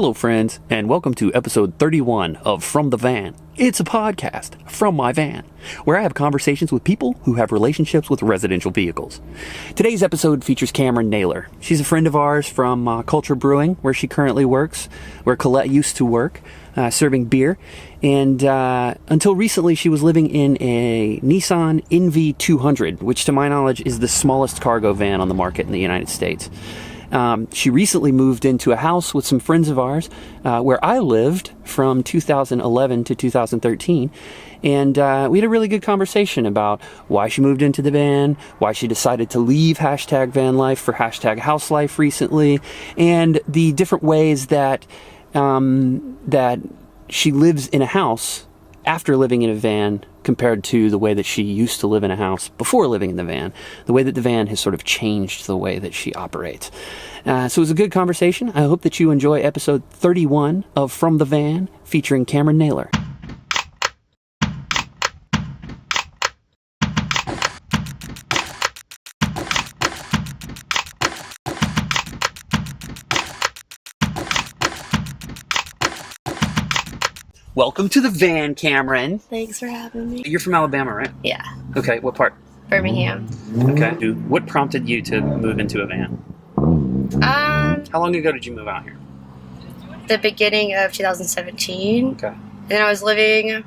Hello, friends, and welcome to episode 31 of From the Van. It's a podcast from my van, where I have conversations with people who have relationships with residential vehicles. Today's episode features Kamryn Naylor. She's a friend of ours from Culture Brewing, where she currently works, where Colette used to work, serving beer. And until recently, she was living in a Nissan NV200, which to my knowledge is the smallest cargo van on the market in the United States. She recently moved into a house with some friends of ours where I lived from 2011 to 2013. And we had a really good conversation about why she moved into the van, why she decided to leave hashtag van life for hashtag house life recently, and the different ways that that she lives in a house after living in a van compared to the way that she used to live in a house before living in the van, the way that the van has sort of changed the way that she operates. So it was a good conversation. I hope that you enjoy episode 31 of From the Van featuring Kamryn Naylor. Welcome to the van, Kamryn. Thanks for having me. You're from Alabama, right? Yeah. Okay, what part? Birmingham. Okay. What prompted you to move into a van? How long ago did you move out here? The beginning of 2017. Okay. And then I was living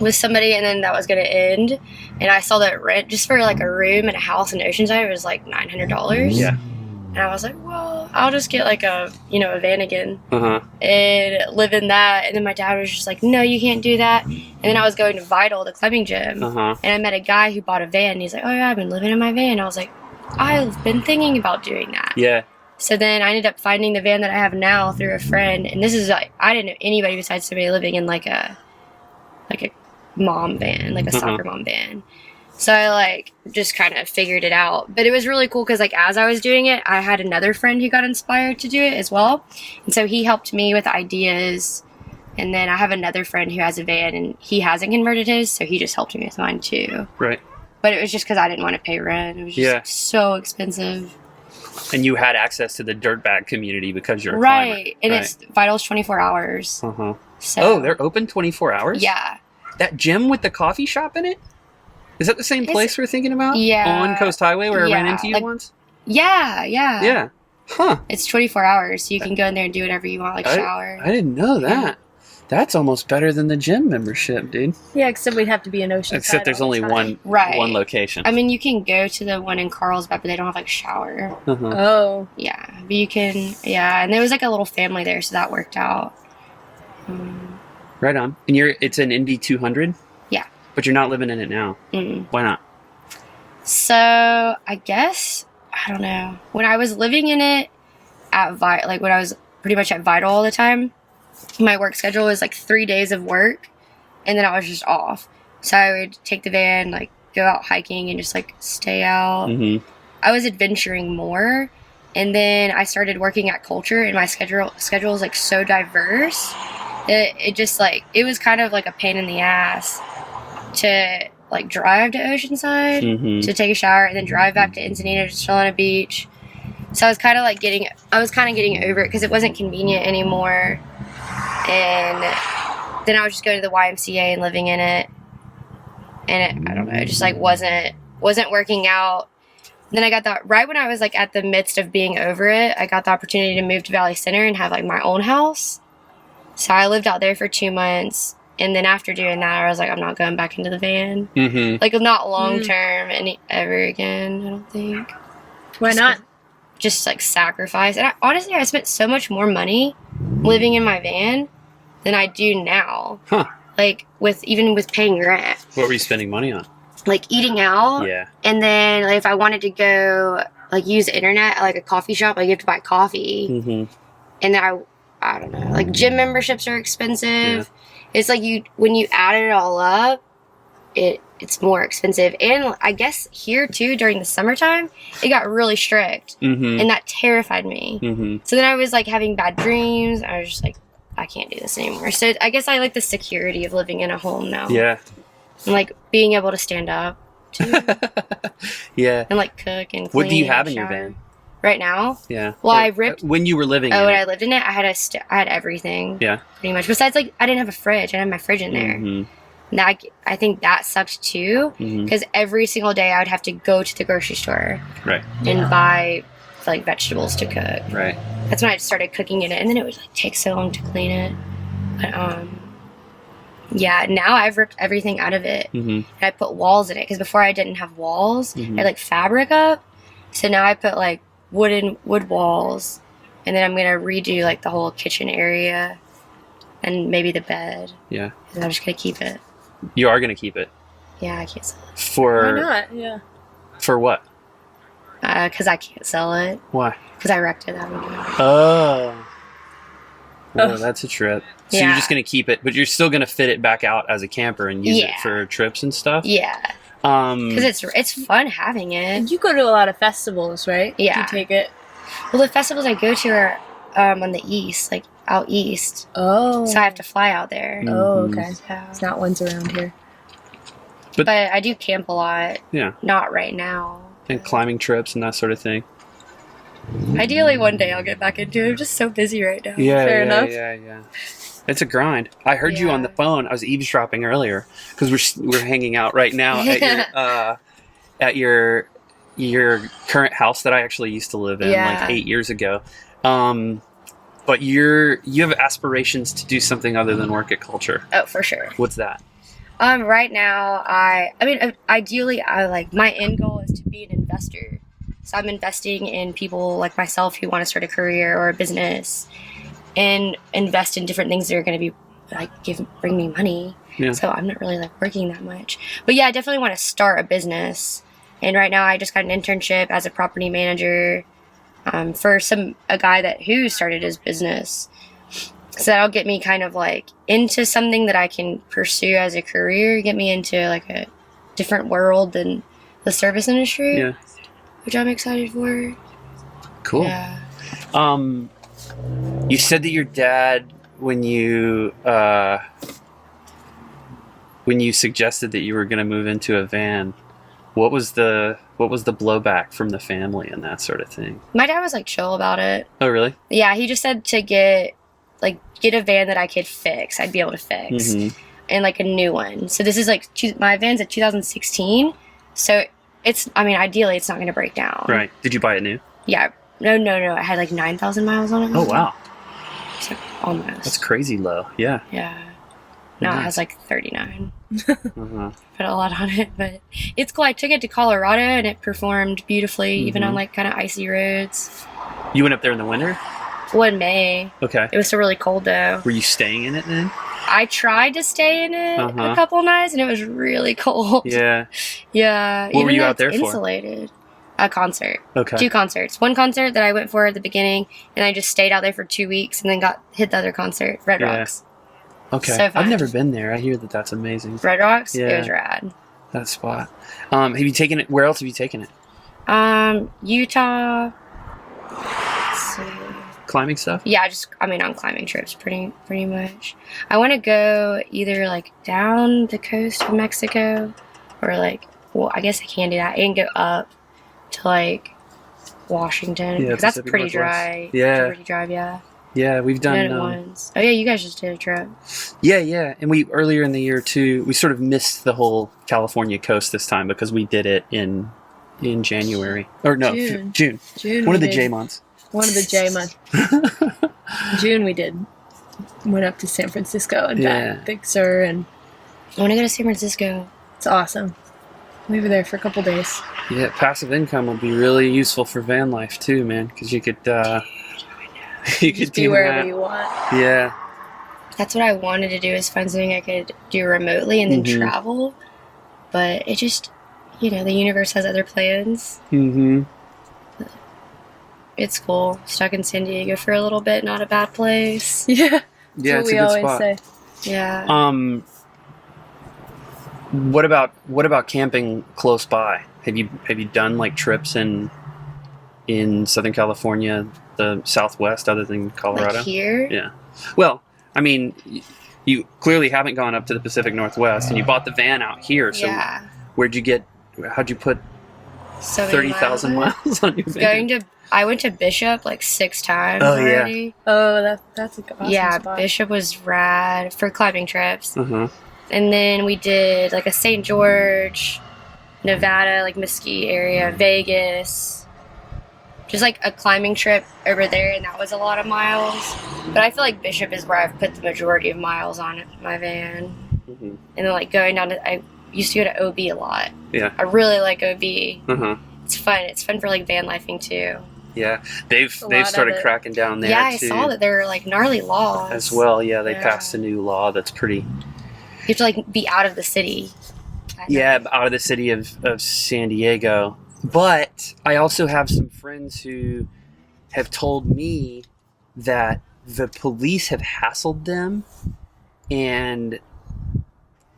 with somebody, and then that was going to end. And I saw that rent just for like a room in a house in Oceanside was like $900. Yeah. And I was like, well, I'll just get like a van again Uh-huh. and live in that. And then my dad was just like, no, you can't do that. And then I was going to Vital, the climbing gym, Uh-huh. and I met a guy who bought a van. And he's like, oh yeah, I've been living in my van. I was like, I've been thinking about doing that. Yeah. So then I ended up finding the van that I have now through a friend. And this is like, I didn't know anybody besides somebody living in like a mom van, like a soccer mom van. So I like just kind of figured it out. But it was really cool because like as I was doing it, I had another friend who got inspired to do it as well. And so he helped me with ideas. And then I have another friend who has a van and he hasn't converted his, so he just helped me with mine too. Right. But it was just because I didn't want to pay rent. It was just so expensive. And you had access to the dirtbag community because you're a Right. climber. And it's Vital's 24 hours. Uh-huh. So, Oh, they're open 24 hours? Yeah. That gym with the coffee shop in it? Is that the same place we're thinking about? Yeah. On Coast Highway where I ran into you like, once? Yeah. Yeah. Huh. It's 24 hours, so you can go in there and do whatever you want, like shower. I didn't know that. That's almost better than the gym membership, dude. Yeah, except we'd have to be in Oceanside. Except there's only one location. I mean, you can go to the one in Carlsbad, but they don't have like shower. Uh-huh. Oh. Yeah, but you can. Yeah, and there was like a little family there, so that worked out. Right on. And it's an NV200? Yeah. But you're not living in it now. Why not? So I guess I don't know. When I was living in it at when I was pretty much at Vital all the time, my work schedule was like 3 days of work, and then I was just off. So I would take the van, like go out hiking, and just like stay out. Mm-hmm. I was adventuring more, and then I started working at Culture, and my schedule is like so diverse. It just like it was kind of like a pain in the ass to like drive to Oceanside to take a shower and then drive back to Encinitas to chill on a beach. So I was kind of getting over it because it wasn't convenient anymore. And then I was just going to the YMCA and living in it. And I don't know, it just like wasn't working out. Then I got that right when I was like at the midst of being over it, I got the opportunity to move to Valley Center and have like my own house. So I lived out there for 2 months. And then after doing that, I was like, I'm not going back into the van. Like, not long term ever again, I don't think. Why not? Just like sacrifice. And honestly, I spent so much more money living in my van than I do now. Huh. Like, even with paying rent. What were you spending money on? Like, eating out. Yeah. And then, like, if I wanted to go, like, use the internet at, like, a coffee shop, like, you have to buy coffee. And then I don't know. Like, gym memberships are expensive. Yeah. It's like when you add it all up, it's more expensive. And I guess here, too, during the summertime, it got really strict. And that terrified me. So then I was, like, having bad dreams. I was just like, I can't do this anymore. So I guess I like the security of living in a home now. Yeah. And, like, being able to stand up, too. Yeah. And, like, cook and clean. What do you have in your van? Right now? Yeah. Well, Or, I ripped. when you were living Oh, in when it. I lived in it, I had everything. Yeah. Pretty much. Besides, like, I didn't have a fridge. I didn't have my fridge in there. Mm-hmm. And that, I think that sucked too. Mm-hmm. Because every single day I would have to go to the grocery store Right. and buy, like, vegetables to cook. Right. That's when I started cooking in it. And then it would, like, take so long to clean it. But, yeah, now I've ripped everything out of it. Mm-hmm. And I put walls in it. Because before I didn't have walls. Mm-hmm. I had, like, fabric up. So now I put, like, wood walls. And then I'm going to redo, like, the whole kitchen area. And maybe the bed. Yeah. And I'm just going to keep it. You are going to keep it. Yeah, I can't sell it. For Why not? Yeah. For what? Because I can't sell it. Why? Because I wrecked it that one. Oh. Well, Oh. that's a trip. So Yeah. you're just going to keep it, but you're still going to fit it back out as a camper and use it Yeah. for trips and stuff? Yeah. Because it's fun having it. And you go to a lot of festivals, right? Yeah. You take it. Well, the festivals I go to are on the east, like out east. Oh. So I have to fly out there. Oh, Mhm. okay. So. It's not ones around here. But I do camp a lot. Yeah. Not right now. And climbing trips and that sort of thing. Ideally, one day I'll get back into it. I'm just so busy right now. Yeah, Fair yeah, enough. yeah. It's a grind. I heard you on the Yeah. phone. I was eavesdropping earlier because we're hanging out right now at your current house that I actually used to live in Yeah. like 8 years ago. But you have aspirations to do something other than work at Culture. Oh, for sure. What's that? Right now, I mean, ideally, my end goal is to be an investor. So I'm investing in people like myself who want to start a career or a business, and invest in different things that are going to be like bring me money. Yeah. So I'm not really like working that much. But yeah, I definitely want to start a business. And right now, I just got an internship as a property manager for a guy who started his business. So that'll get me kind of like into something that I can pursue as a career, get me into like a different world than the service industry, Yeah. which I'm excited for. Cool. Yeah. You said that your dad, when you suggested that you were going to move into a van, what was the blowback from the family and that sort of thing? My dad was like chill about it. Oh, really? Yeah, he just said to get a van that I could fix. I'd be able to fix. Mhm. And like a new one. So this is like my van's a 2016. So ideally it's not going to break down. Right. Did you buy it new? Yeah. No. I had like 9,000 miles on it. Oh, wow. It's like almost. That's crazy low. Yeah. Yeah. Now it Nice. has like 39. Uh-huh. Put a lot on it, but it's cool. I took it to Colorado and it performed beautifully, even on like kind of icy roads. You went up there in the winter? Well, in May. Okay. It was still really cold though. Were you staying in it then? I tried to stay in it Uh-huh. a couple nights and it was really cold. Yeah. Yeah. What were you though out there it's for? insulated. A concert. Okay. 2 concerts. One concert that I went for at the beginning, and I just stayed out there for 2 weeks, and then hit the other concert, Red Yeah. Rocks. Okay. So I've fun. never been there. I hear that that's amazing. Red Rocks. Yeah. It was rad. That spot. Have you taken it? Where else have you taken it? Utah. Let's see. Climbing stuff? Yeah, on climbing trips, pretty much. I want to go either like down the coast of Mexico, or like, well, I guess I can do that, and go up to like Washington, Yeah, because that's Pacific pretty Northwest. dry. Yeah. It's pretty dry, yeah. Yeah, we've done. Done it once. Oh yeah, you guys just did a trip. Yeah, and we earlier in the year too. We sort of missed the whole California coast this time because we did it in January or no June. June. June. One of we the did. J months. One of the J months. June we did. Went up to San Francisco and Yeah. back, Big Sur, and I want to go to San Francisco. it's awesome. We were there for a couple days. Yeah, passive income will be really useful for van life too, man. Because you could you could Just be do wherever that. you want. Yeah. That's what I wanted to do, is find something I could do remotely and then Mhm. travel. But it just, the universe has other plans. Mm-hmm. It's cool. Stuck in San Diego for a little bit, not a bad place. Yeah. Yeah, That's it's what a we good always spot. say. Yeah. What about camping close by? Have you done like trips in Southern California, the Southwest, other than Colorado? Like here? Yeah. Well, I mean, you clearly haven't gone up to the Pacific Northwest, and you bought the van out here. So Yeah. how'd you put So many 30,000 miles on your van. I went to Bishop like 6 times Oh, yeah. already. Oh, that's a awesome Yeah, spot. Bishop was rad for climbing trips. Uh-huh. And then we did like a St. George, Nevada, like Mesquite area, Vegas. Just like a climbing trip over there, and that was a lot of miles. But I feel like Bishop is where I've put the majority of miles on my van. Mm-hmm. And then like going down to, I used to go to OB a lot. Yeah. I really like OB. Uh-huh. It's fun. It's fun for like van lifing too. Yeah. They've lot started of it. cracking down there, Yeah, too. I saw that there are like gnarly laws. As well, yeah. They Yeah. passed a new law that's pretty... You have to like be out of the city. Yeah, out of the city of San Diego. But I also have some friends who have told me that the police have hassled them, and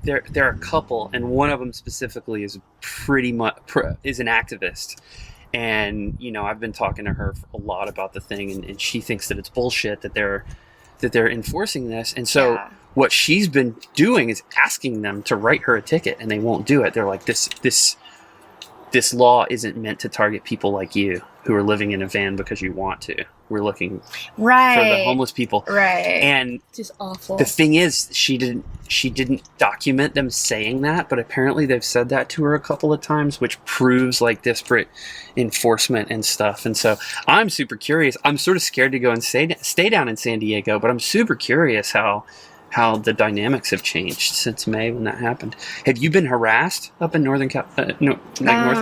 there are a couple, and one of them specifically is pretty much is an activist. And I've been talking to her a lot about the thing, and she thinks that it's bullshit that they're enforcing this. And so Yeah. what she's been doing is asking them to write her a ticket, and they won't do it. They're like, this law isn't meant to target people like you who are living in a van because you want to. We're looking Right. for the homeless people. Right. And Just awful. the thing is, she didn't document them saying that, but apparently they've said that to her a couple of times, which proves like disparate enforcement and stuff. And so I'm super curious. I'm sort of scared to go and stay down in San Diego, but I'm super curious how the dynamics have changed since May when that happened. Have you been harassed up in North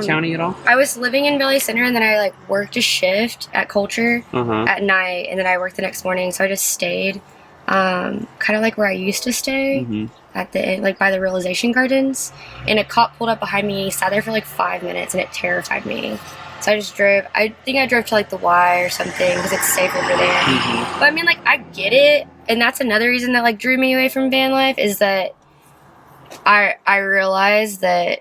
County at all? I was living in Valley Center, and then I like worked a shift at Culture Uh-huh. at night, and then I worked the next morning. So I just stayed, kind of like where I used to stay Mm-hmm. at the like by the Realization Gardens. And a cop pulled up behind me, sat there for like 5 minutes, and it terrified me. So I just drove. I think I drove to like the Y or something because it's safe over there. Mm-hmm. But I mean, like, I get it, and that's another reason that like drew me away from van life is that I realized that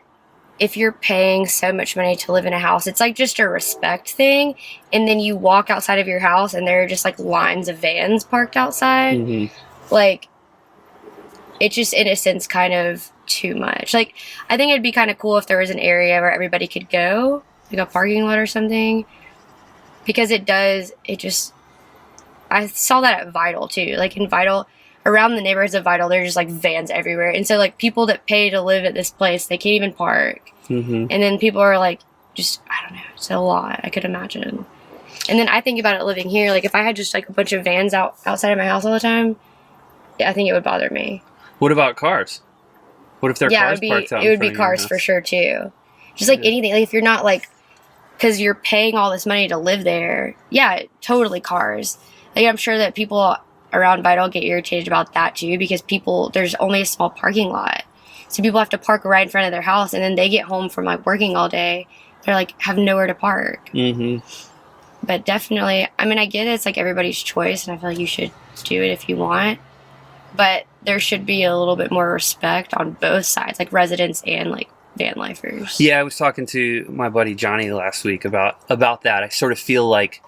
if you're paying so much money to live in a house, it's like just a respect thing, and then you walk outside of your house and there are just like lines of vans parked outside. Mm-hmm. Like, it's just in a sense kind of too much. Like, I think it'd be kind of cool if there was an area where everybody could go, like a parking lot or something, because I saw that at Vital too. Like in Vital, around the neighborhoods of Vital, there's just like vans everywhere. And so like people that pay to live at this place, they can't even park. Mm-hmm. And then people are like, just, I don't know, it's a lot, I could imagine. And then I think about it living here, like if I had just like a bunch of vans outside of my house all the time, yeah, I think it would bother me. What about cars? What if there are cars parked out? It would be cars for sure too. Just like anything, like if you're not like, because you're paying all this money to live there, yeah, totally cars. Like I'm sure that people around Vital get irritated about that too, because there's only a small parking lot. So people have to park right in front of their house, and then they get home from like working all day. They're like, have nowhere to park. Mm-hmm. But definitely, I mean, I get it. It's like everybody's choice, and I feel like you should do it if you want. But there should be a little bit more respect on both sides, like residents and like van lifers. Yeah, I was talking to my buddy Johnny last week about that. I sort of feel like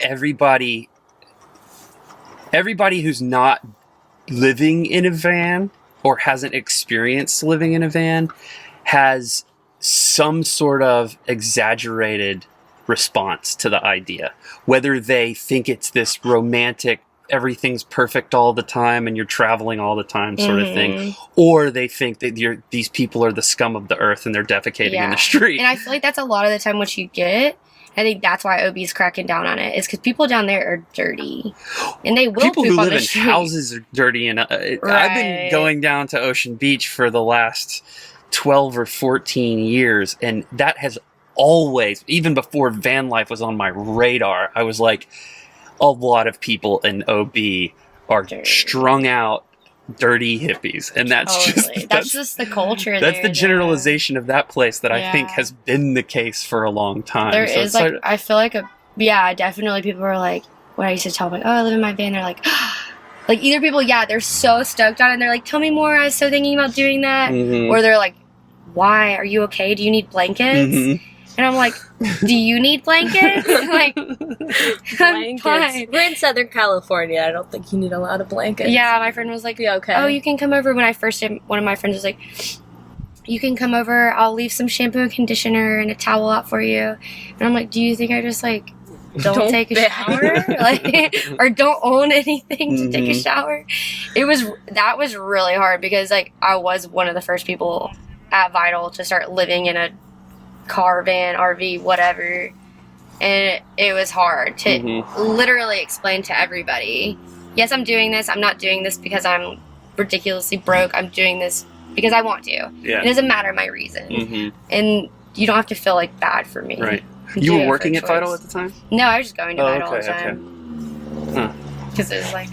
everybody who's not living in a van or hasn't experienced living in a van has some sort of exaggerated response to the idea. Whether they think it's this romantic, everything's perfect all the time and you're traveling all the time sort of thing, or they think that these people are the scum of the earth and they're defecating in the street. And I feel like that's a lot of the time what you get. I think that's why OB's cracking down on it, is because people down there are dirty, and they will people poop who on live the in street. houses are dirty, and I've been going down to Ocean Beach for the last 12 or 14 years, and that has always, even before van life was on my radar, I was like, a lot of people in OB are strung out, dirty hippies, and that's just the culture. That's the generalization of that place that I think has been the case for a long time. There is like, I feel like definitely people are like, when I used to tell them, like, oh, I live in my van, they're like, like either people, they're so stoked on it, and they're like, tell me more, I was so thinking about doing that, or they're like, why, are you okay, do you need blankets? And I'm like, do you need blankets? Like, I'm fine. We're in Southern California. I don't think you need a lot of blankets. Yeah, my friend was like, be okay. Oh, you can come over. When I first did, one of my friends was like, you can come over, I'll leave some shampoo and conditioner and a towel out for you. And I'm like, do you think I just like don't take a shower? Like, or don't own anything to take a shower? That was really hard because like I was one of the first people at Vital to start living in a car, van, RV, whatever. And it was hard to literally explain to everybody, yes, I'm doing this. I'm not doing this because I'm ridiculously broke. I'm doing this because I want to. Yeah. It doesn't matter my reason. And you don't have to feel like bad for me. Right. You were working at Vital at the time? No, I was just going to Vital all the time. Because it was like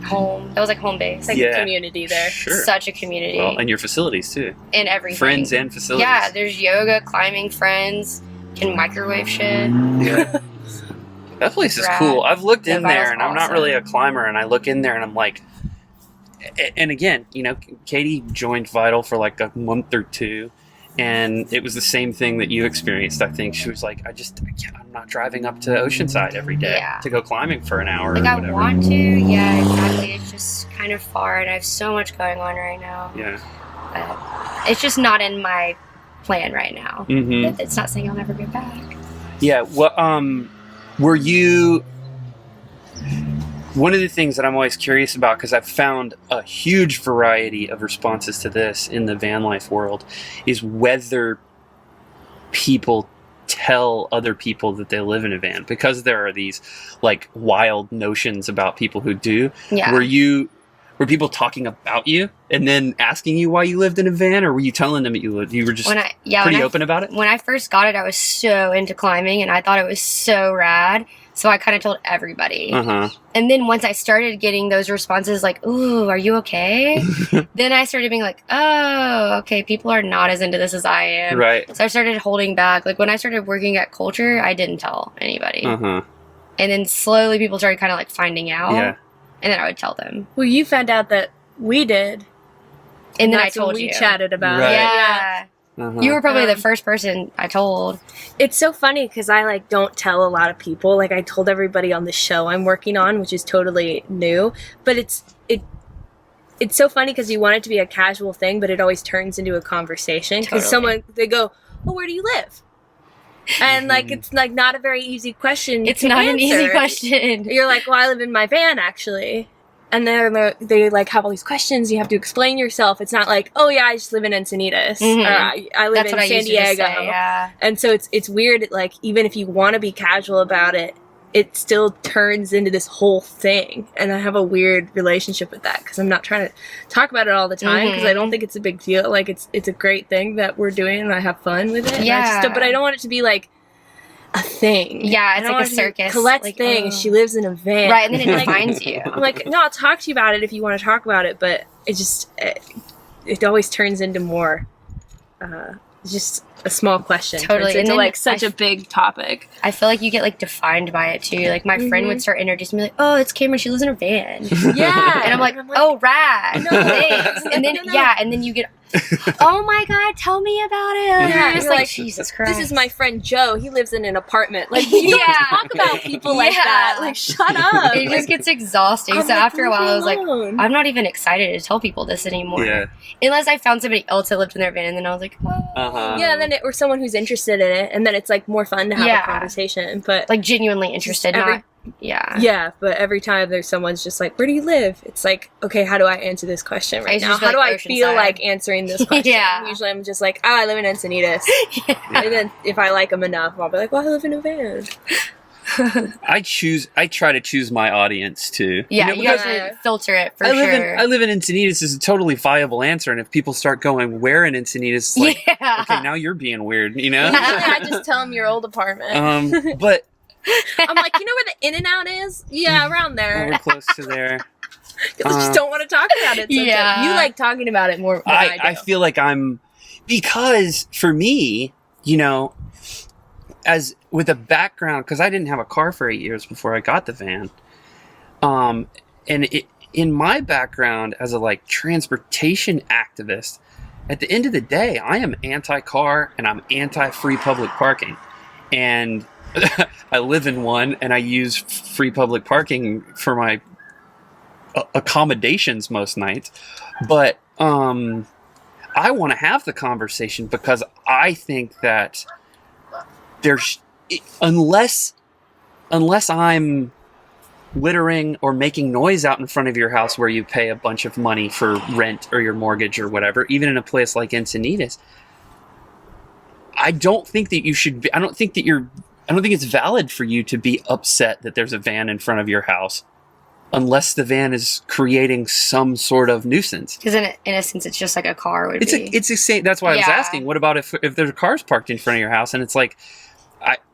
home. That was like home base. Like a community there. Sure. Such a community. Well, and your facilities too. And everything. Friends and facilities. Yeah, there's yoga, climbing, friends, can microwave shit. Yeah. That place is cool. I've looked in there, and I'm not really a climber, and I look in there, and I'm like, and again, you know, Katie joined Vital for like a month or two, and it was the same thing that you experienced. I think she was like, I'm not driving up to Oceanside every day to go climbing for an hour. Like or I whatever. want to, yeah, exactly. It's just kind of far, and I have so much going on right now. Yeah. But it's just not in my plan right now. It's not saying I'll never go back. Yeah. Well, were you? One of the things that I'm always curious about, because I've found a huge variety of responses to this in the van life world, is whether people tell other people that they live in a van, because there are these like wild notions about people who do. Yeah. Were people talking about you and then asking you why you lived in a van, or were you telling them that you were just pretty open about it? When I first got it, I was so into climbing and I thought it was so rad. So I kind of told everybody. And then once I started getting those responses like, ooh, are you okay? Then I started being like, oh, okay, people are not as into this as I am. Right. So I started holding back. Like when I started working at Culture, I didn't tell anybody. And then slowly people started kind of like finding out. Yeah. And then I would tell them. Well, you found out that we did. And then I that's told when you. we chatted about Right. it. Yeah. You were probably the first person I told. It's so funny because I like don't tell a lot of people. Like I told everybody on the show I'm working on, which is totally new. But it's so funny because you want it to be a casual thing, but it always turns into a conversation because they go, "Well, where do you live?" And like it's like not a very easy question. It's to not answer. an easy question. You're like, "Well, I live in my van, actually." And then they like have all these questions. You have to explain yourself. It's not like, oh yeah, I just live in Encinitas or I live in San Diego. Yeah. And so it's weird. Like even if you want to be casual about it, it still turns into this whole thing. And I have a weird relationship with that because I'm not trying to talk about it all the time because I don't think it's a big deal. Like it's a great thing that we're doing and I have fun with it. Yeah. But I don't want it to be like a thing. Yeah, it's like a circus. Colette's like, thing. She lives in a van. Right, and then it defines you. I'm like, no, I'll talk to you about it if you want to talk about it, but it just it always turns into more just a small question. Totally. Turns into like such a big topic. I feel like you get like defined by it too. Like my friend would start introducing me like, oh, it's Kamryn, she lives in a van. Yeah. And I'm like, oh, rad. No, thanks. And then and then you get oh my god, tell me about it. Yeah, you're like, Jesus Christ. This is my friend Joe. He lives in an apartment. Like, you don't talk about people like that. Like, shut up. It just gets exhausting. So after a while, I was like, I'm not even excited to tell people this anymore. Yeah. Unless I found somebody else that lived in their van, and then I was like, oh. Yeah, and then or someone who's interested in it, and then it's like more fun to have a conversation. But like genuinely interested, Yeah, but every time there's someone's just like, where do you live? It's like, okay, how do I answer this question right now? How do I feel like answering this question? Usually I'm just like, I live in Encinitas. And then if I like them enough, I'll be like, well, I live in a van. I try to choose my audience too. Yeah, you have to filter it for sure. I live in Encinitas is a totally viable answer, and if people start going, where in Encinitas, like, okay, now you're being weird, you know? Usually I just tell them your old apartment. But I'm like, you know where the In-N-Out is? Yeah, around there. We're close to there. I just don't want to talk about it. Sometimes. You like talking about it more than I do. I feel like because for me, you know, as with a background, because I didn't have a car for 8 years before I got the van. And in my background as a like transportation activist, at the end of the day, I am anti-car and I'm anti-free public parking. And I live in one, and I use free public parking for my accommodations most nights. But I want to have the conversation because I think that unless I'm littering or making noise out in front of your house where you pay a bunch of money for rent or your mortgage or whatever, even in a place like Encinitas, I don't think that you should be, I don't think it's valid for you to be upset that there's a van in front of your house unless the van is creating some sort of nuisance. Because in a sense, it's just like a car would be. It's a same. That's why I was asking. What about if there's cars parked in front of your house and it's like,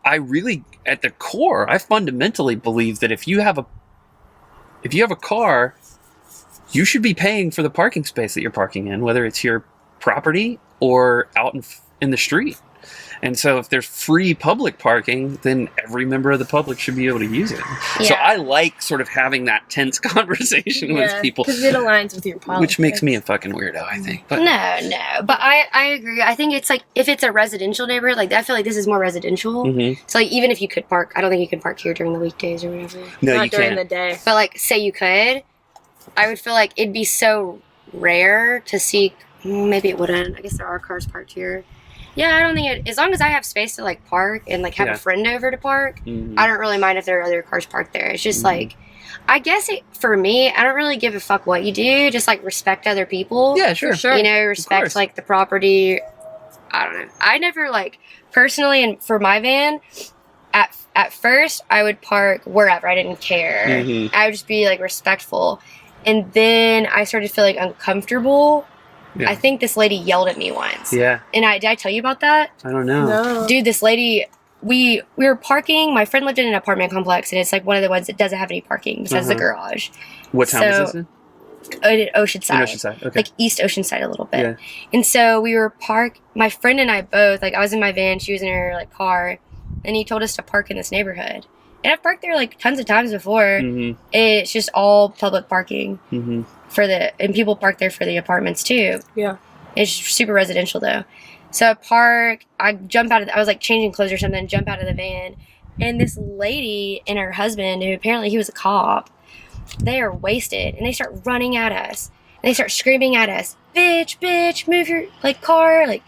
I really, at the core, I fundamentally believe that if you have a car, you should be paying for the parking space that you're parking in, whether it's your property or out in the street. And so if there's free public parking, then every member of the public should be able to use it. Yeah. So I like sort of having that tense conversation with people. Because it aligns with your politics. Which makes me a fucking weirdo, I think. But No. But I agree. I think it's like, if it's a residential neighborhood, like I feel like this is more residential. Mm-hmm. So like, even if you could park, I don't think you can park here during the weekdays or whatever. No, Not you during can't. the day. But like, say you could, I would feel like it'd be so rare to see, maybe it wouldn't. I guess there are cars parked here. Yeah, I don't think as long as I have space to like park and like have a friend over to park, I don't really mind if there are other cars parked there. It's just like, I guess for me, I don't really give a fuck what you do. Just like respect other people. Yeah, sure. You know, respect like the property. I don't know. I never like personally, and for my van, at first I would park wherever. I didn't care. I would just be like respectful, and then I started feeling uncomfortable. Yeah. I think this lady yelled at me once. Yeah. And did I tell you about that? I don't know. No. Dude, this lady, we were parking. My friend lived in an apartment complex, and it's like one of the ones that doesn't have any parking besides the garage. What town is this in? Oceanside. In Oceanside, okay. Like East Oceanside a little bit. Yeah. And so we were my friend and I both, like I was in my van, she was in her like car, and he told us to park in this neighborhood. And I've parked there like tons of times before. It's just all public parking. And people park there for the apartments too. Yeah. It's super residential though. So I park, I was like changing clothes or something, jump out of the van. And this lady and her husband, who apparently he was a cop, they are wasted. And they start running at us. And they start screaming at us, bitch, move your like car, like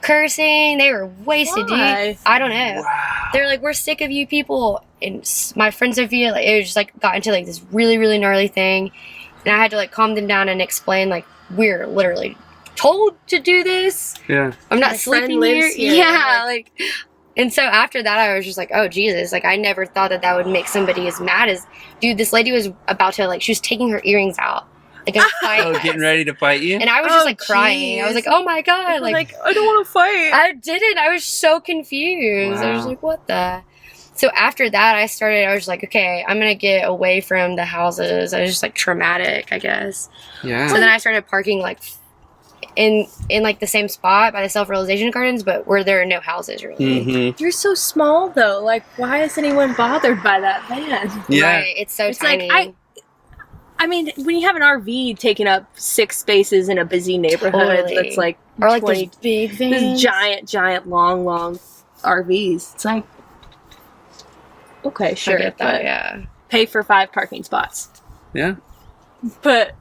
cursing. They were wasted, dude. I don't know. Wow. They're like, we're sick of you people. And my friend Sophia, like, it was just like got into like this really, really gnarly thing. And I had to like calm them down and explain like, we're literally told to do this. Yeah. I'm not sleeping here. Yeah. Like, and so after that, I was just like, oh Jesus. Like, I never thought that would make somebody as mad as, dude, this lady was about to like, she was taking her earrings out. Like, getting ready to fight you? And I was just like crying. I was like, oh my God. Like, I don't want to fight. I didn't. I was so confused. Wow. I was like, what the? So after that, I was like, okay, I'm going to get away from the houses. I was just like traumatic, I guess. Yeah. So then I started parking like in like the same spot by the Self-Realization Gardens, but where there are no houses really. You're so small though. Like, why is anyone bothered by that van? Yeah. Right. It's so tiny. Like, I mean, when you have an RV taking up 6 spaces in a busy neighborhood, that's like, or like those big vans, giant, long RVs. It's like, okay, sure, I get that, yeah. Pay for 5 parking spots. Yeah. But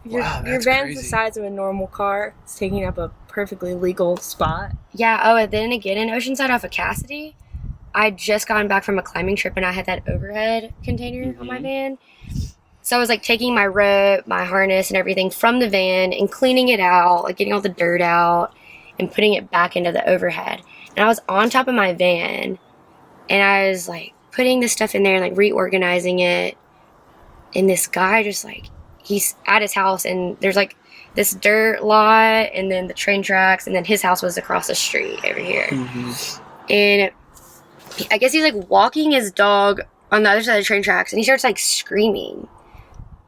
your van's crazy. the size of a normal car. It's taking up a perfectly legal spot. Yeah. Oh, and then again in Oceanside off of Cassidy, I'd just gotten back from a climbing trip and I had that overhead container on my van. So I was like taking my rope, my harness and everything from the van and cleaning it out, like getting all the dirt out and putting it back into the overhead. And I was on top of my van and I was like putting this stuff in there and like reorganizing it. And this guy just like, he's at his house and there's like this dirt lot and then the train tracks and then his house was across the street over here. And I guess he's like walking his dog on the other side of the train tracks and he starts like screaming,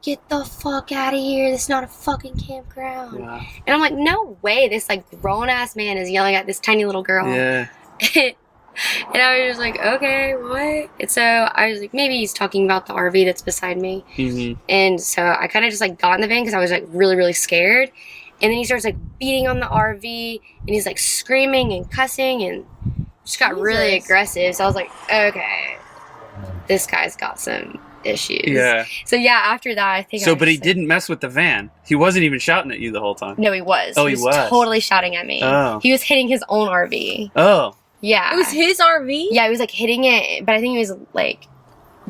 "Get the fuck out of here. This is not a fucking campground." Wow. And I'm like, no way. This like grown ass man is yelling at this tiny little girl. Yeah. And I was just like, okay, what? And so I was like, maybe he's talking about the RV that's beside me. And so I kind of just like got in the van because I was like really, really scared. And then he starts like beating on the RV and he's like screaming and cussing and just got really aggressive. So I was like, okay, this guy's got some issues. Yeah. So yeah, after that, I think. So, but he didn't mess with the van. He wasn't even shouting at you the whole time. No, he was. Oh, he was totally shouting at me. Oh. He was hitting his own RV. Oh. Yeah. It was his RV? Yeah, he was like hitting it, but I think he was like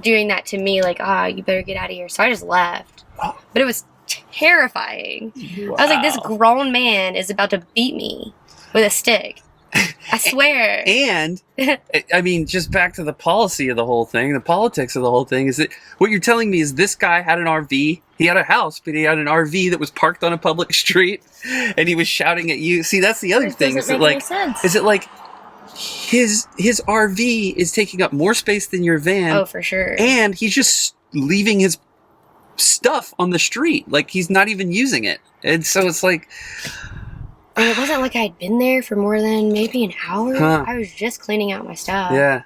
doing that to me, like, you better get out of here. So I just left. Oh. But it was terrifying. Wow. I was like, this grown man is about to beat me with a stick. I swear. And, I mean, just back to the policy of the whole thing, the politics of the whole thing, is that what you're telling me is this guy had an RV. He had a house, but he had an RV that was parked on a public street, and he was shouting at you. See, that's the other thing. Doesn't make any sense. Is it like his RV is taking up more space than your van? Oh, for sure. And he's just leaving his stuff on the street. Like, he's not even using it. And so it's like... And it wasn't like I'd been there for more than maybe an hour. Huh. I was just cleaning out my stuff. Yeah.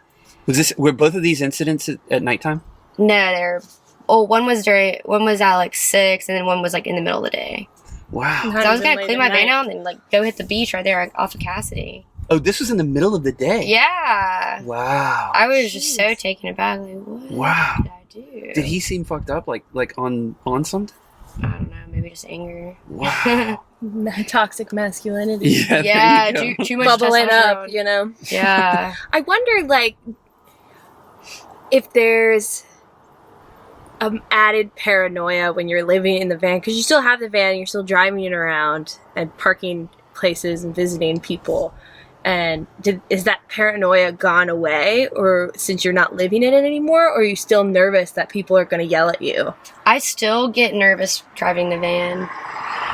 Were both of these incidents at nighttime? No, they're... Oh, one was at like 6, and then one was like in the middle of the day. Wow. So I was gonna clean my van out and then like go hit the beach right there off of Cassidy. Oh, this was in the middle of the day? Yeah. Wow. I was just so taken aback. Like, what Wow. did I do? Did he seem fucked up? Like on something? I don't know. Maybe just anger. Wow. Toxic masculinity. Yeah. Yeah, there you go. too much Bubbling up, testosterone. you know? Yeah. I wonder, like, if there's added paranoia when you're living in the van, because you still have the van, you're still driving it around and parking places and visiting people. And is that paranoia gone away, or since you're not living in it anymore, or are you still nervous that people are going to yell at you? I still get nervous driving the van.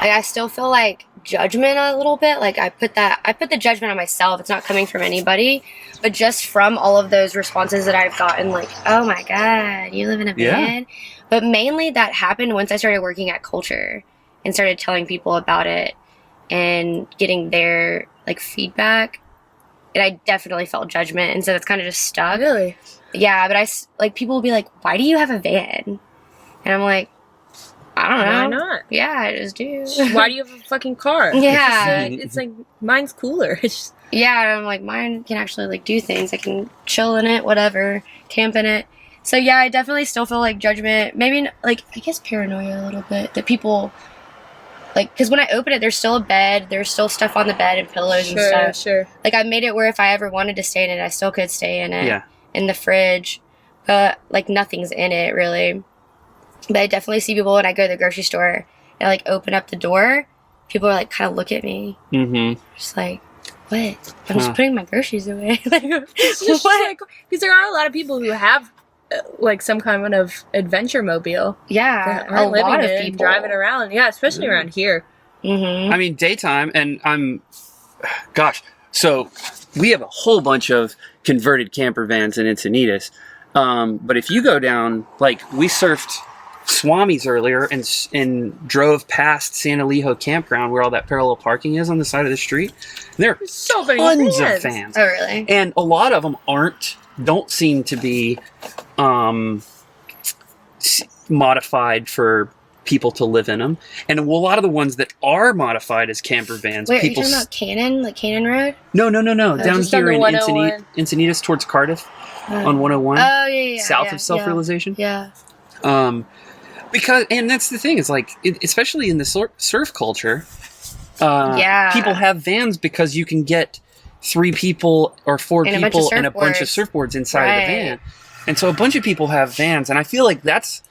Like, I still feel like judgment a little bit. Like, I put the judgment on myself. It's not coming from anybody, but just from all of those responses that I've gotten, like, oh my God, you live in a van? Yeah. But mainly that happened once I started working at Culture and started telling people about it and getting their, like, feedback. And I definitely felt judgment, and so that's kind of just stuck. Really? Yeah, but people will be like, why do you have a van? And I'm like, I don't know. Why not? Yeah, I just do. Why do you have a fucking car? Yeah. It's like, mine's cooler. It's just... Yeah, and I'm like, mine can actually, like, do things. I can chill in it, whatever, camp in it. So, yeah, I definitely still feel, like, judgment. Maybe, like, I guess paranoia a little bit. That people, like, because when I open it, there's still a bed. There's still stuff on the bed and pillows and stuff. Sure. Like, I made it where if I ever wanted to stay in it, I still could stay in it. Yeah. In the fridge. But, like, nothing's in it, really. But I definitely see people when I go to the grocery store and, like, open up the door. People are, like, kind of look at me. Mm-hmm. Just like, what? I'm just putting my groceries away. Like, what? Because there are a lot of people who have, like, some kind of adventure mobile. Yeah, a lot of people driving around. Yeah, especially around here. Mm-hmm. I mean, daytime, and so we have a whole bunch of converted camper vans in Encinitas. But if you go down, like, we surfed Swami's earlier and drove past San Elijo campground where all that parallel parking is on the side of the street. There are so many tons vans. of vans. Oh, really? And a lot of them don't seem to be modified for people to live in them. And a lot of the ones that are modified as camper vans, wait, are you talking about Cannon? Like Cannon Road? No. Down here in Encinitas towards Cardiff on 101. Oh, yeah. South of Self-Realization. Yeah. Because, and that's the thing, is like, especially in the surf culture, people have vans because you can get 3 people or 4 people and a bunch of surfboards inside of the van. And so a bunch of people have vans, and I feel like that's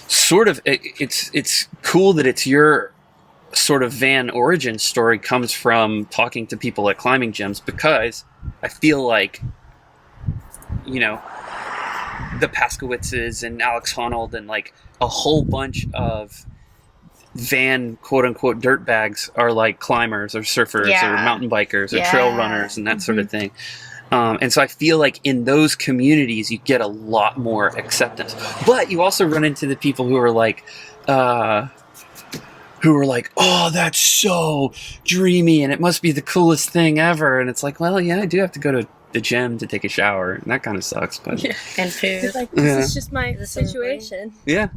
sort of, it's cool that it's your sort of van origin story comes from talking to people at climbing gyms, because I feel like, you know, the Paskowitzes and Alex Honnold and like a whole bunch of van quote-unquote dirtbags are like climbers or surfers or mountain bikers or trail runners and that sort of thing. And so I feel like in those communities you get a lot more acceptance. But you also run into the people who are like, oh, that's so dreamy and it must be the coolest thing ever. And it's like, well, yeah, I do have to go to the gym to take a shower, and that kind of sucks. But and poop. Like, this is just my situation. Yeah,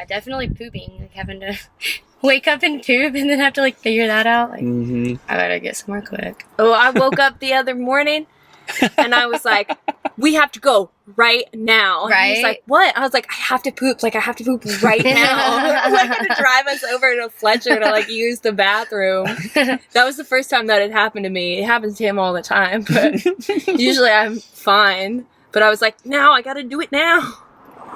definitely pooping. Like having to wake up and poop, and then have to like figure that out. Like, I gotta get somewhere quick. Oh, I woke up the other morning, and I was like, we have to go right now. And he's Right? like, what? I was like, I have to poop. Like, I have to poop right now. I had to drive us over to Fletcher to like use the bathroom. That was the first time that had happened to me. It happens to him all the time, but usually I'm fine. But I was like, now I got to do it now.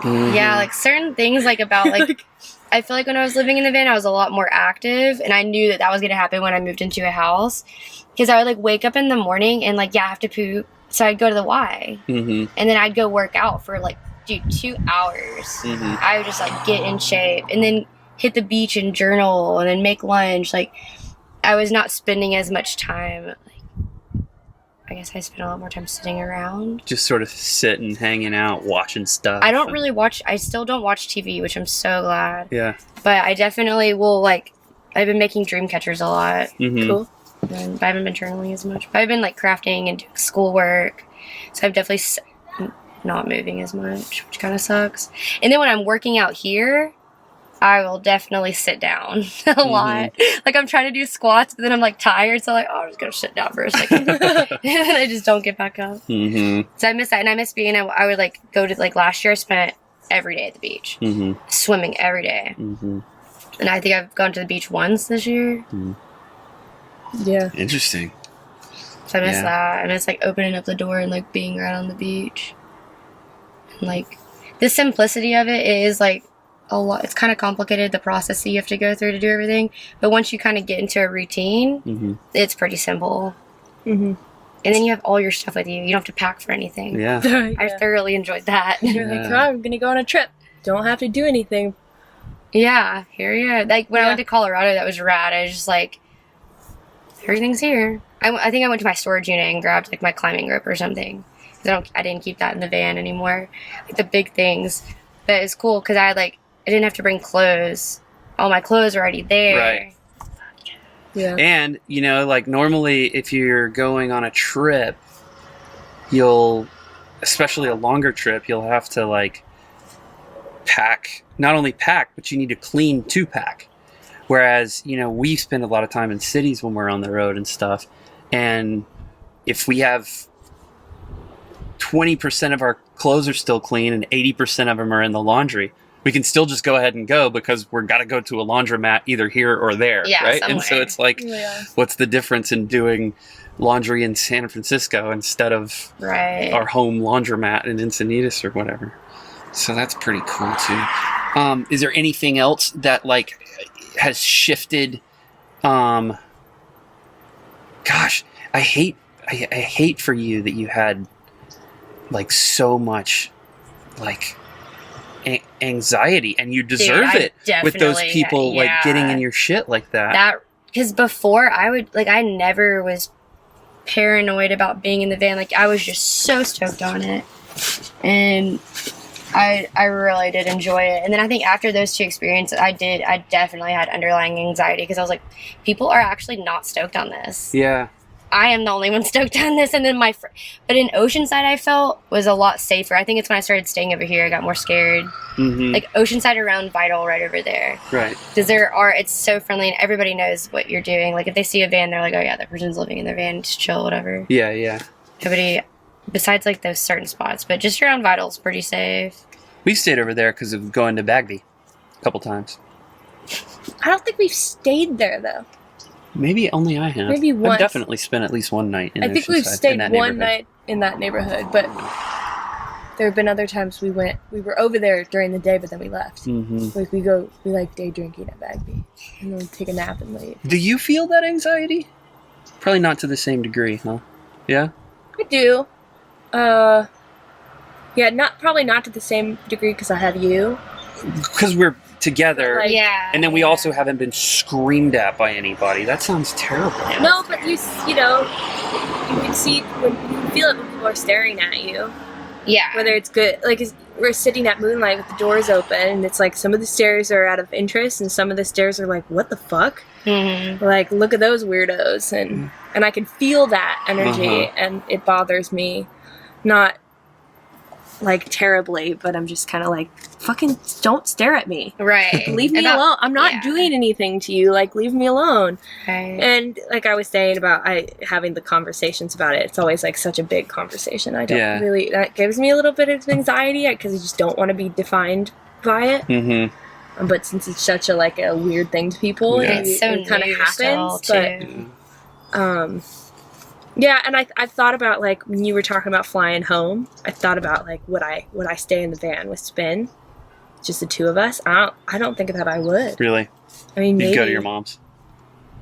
Yeah, like certain things like about like I feel like when I was living in the van I was a lot more active, and I knew that was going to happen when I moved into a house, because I would like wake up in the morning and like, yeah, I have to poop, so I'd go to the Y, and then I'd go work out for like 2 hours. I would just like get in shape and then hit the beach and journal and then make lunch. Like I was not spending as much time. I guess I spent a lot more time sitting around. Just sort of sitting, hanging out, watching stuff. I don't really watch, I still don't watch TV, which I'm so glad. Yeah. But I definitely will, like, I've been making dream catchers a lot. Cool. But I haven't been journaling as much. But I've been, like, crafting and doing schoolwork. So I'm definitely not moving as much, which kind of sucks. And then when I'm working out here, I will definitely sit down a lot. Like, I'm trying to do squats, but then I'm, like, tired. So, like, oh, I'm just going to sit down for a second. And then I just don't get back up. So I miss that. And I miss being, I would, like, go to, like, last year I spent every day at the beach. Swimming every day. And I think I've gone to the beach once this year. Yeah. Interesting. So I miss that. I miss, like, opening up the door and, like, being right on the beach. And, like, the simplicity of it is, like, a lot. It's kind of complicated, the process that you have to go through to do everything, but once you kind of get into a routine, it's pretty simple. And then you have all your stuff with you. You don't have to pack for anything. I thoroughly enjoyed that. You're like, oh, I'm gonna go on a trip, don't have to do anything. Here you are. Like when I went to Colorado, that was rad. I was just like, everything's here. I think I went to my storage unit and grabbed like my climbing rope or something, because I didn't keep that in the van anymore, like the big things. But it's cool because I didn't have to bring clothes. All my clothes were already there. Right. Yeah. And, you know, like normally if you're going on a trip, especially a longer trip, you'll have to like pack, not only pack, but you need to clean to pack. Whereas, you know, we spend a lot of time in cities when we're on the road and stuff. And if we have 20% of our clothes are still clean and 80% of them are in the laundry, we can still just go ahead and go because we're got to go to a laundromat either here or there, right? Somewhere. And so it's like, what's the difference in doing laundry in San Francisco instead of our home laundromat in Encinitas or whatever? So that's pretty cool too. Is there anything else that like has shifted? Gosh, I hate for you that you had like so much like anxiety, and you deserve it with those people like getting in your shit like that. Because before I never was paranoid about being in the van. Like I was just so stoked on it, and I really did enjoy it. And then I think after those 2 experiences, I definitely had underlying anxiety because I was like, people are actually not stoked on this. Yeah. I am the only one stoked on this. And then but in Oceanside, I felt was a lot safer. I think it's when I started staying over here, I got more scared. Like Oceanside around Vital right over there. Right. Because it's so friendly and everybody knows what you're doing. Like if they see a van, they're like, oh yeah, that person's living in their van, just chill, whatever. Yeah, yeah. Nobody, besides like those certain spots, but just around Vital is pretty safe. We stayed over there because of going to Bagby a couple times. I don't think we've stayed there though. Maybe only I have. Maybe once. I've definitely spent at least one night in I think we've Oceanside, stayed one night in that neighborhood, but there have been other times we were over there during the day, but then we left. Like we like day drinking at Bagby, and then we take a nap and leave. Do you feel that anxiety? Probably not to the same degree, huh? Yeah? I do. Yeah, probably not to the same degree because I have you. Because we're together, like, yeah, and then we also haven't been screamed at by anybody. That sounds terrible. No, but you know, you can see when you feel it when people are staring at you. Yeah. Whether it's good, like we're sitting at Moonlight with the doors open, and it's like some of the stares are out of interest, and some of the stares are like, "What the fuck?" Like, look at those weirdos, and I can feel that energy, and it bothers me. Not like terribly, but I'm just kind of like, fucking don't stare at me. Right. Leave me alone. I'm not doing anything to you. Like, leave me alone. Right. And like I was saying about having the conversations about it, it's always like such a big conversation. I don't really, that gives me a little bit of anxiety because I just don't want to be defined by it. Mm-hmm. But since it's such a weird thing to people, it's so it kind of happens. Too. But yeah, and I've thought about, like, when you were talking about flying home, I thought about, like, would I stay in the van with Spin? Just the two of us? I don't think that I would. Really? I mean, maybe you'd go to your mom's?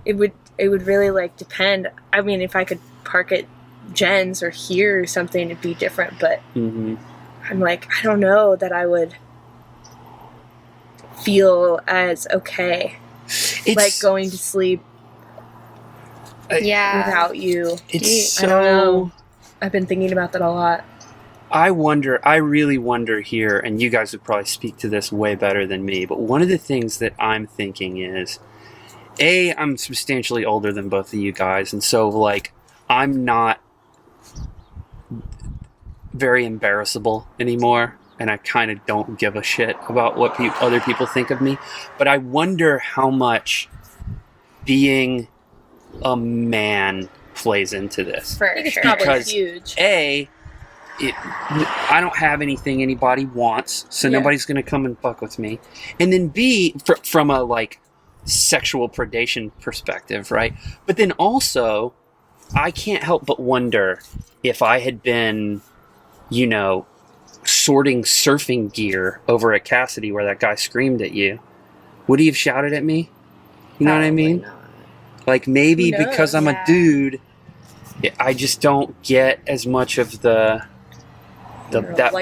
It would really, like, depend. I mean, if I could park at Jen's or here or something, it'd be different, but I'm like, I don't know that I would feel as okay. Like going to sleep without you. It's I don't know. I've been thinking about that a lot. I really wonder here, and you guys would probably speak to this way better than me, but one of the things that I'm thinking is, I'm substantially older than both of you guys, and so, like, I'm not very embarrassable anymore, and I kind of don't give a shit about what other people think of me, but I wonder how much being a man plays into this. For I think sure. it's probably Because huge. I don't have anything anybody wants, so nobody's going to come and fuck with me. And then B, from a, like, sexual predation perspective, right? But then also, I can't help but wonder if I had been, sorting surfing gear over at Cassidy where that guy screamed at you, would he have shouted at me? You know what I mean? Not. Like, maybe because I'm a dude, I just don't get as much of that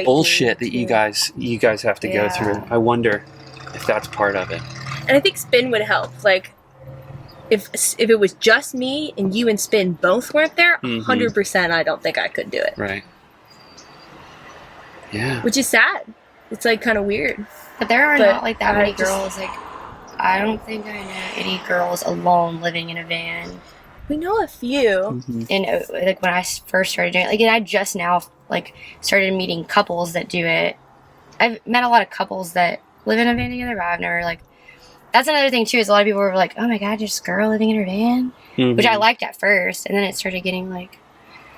bullshit that you guys have to go through. I wonder if that's part of it. And I think Spin would help. Like, if it was just me and you and Spin both weren't there, 100% I don't think I could do it. Right. Yeah. Which is sad. It's, like, kind of weird. But there are not, like, that many girls, like, I don't think I know any girls alone living in a van. We know a few. And, like, when I first started doing it, like, and I just now, like, started meeting couples that do it. I've met a lot of couples that live in a van together, but I've never, like, that's another thing, too, is a lot of people were like, oh, my God, just a girl living in her van? Which I liked at first, and then it started getting, like,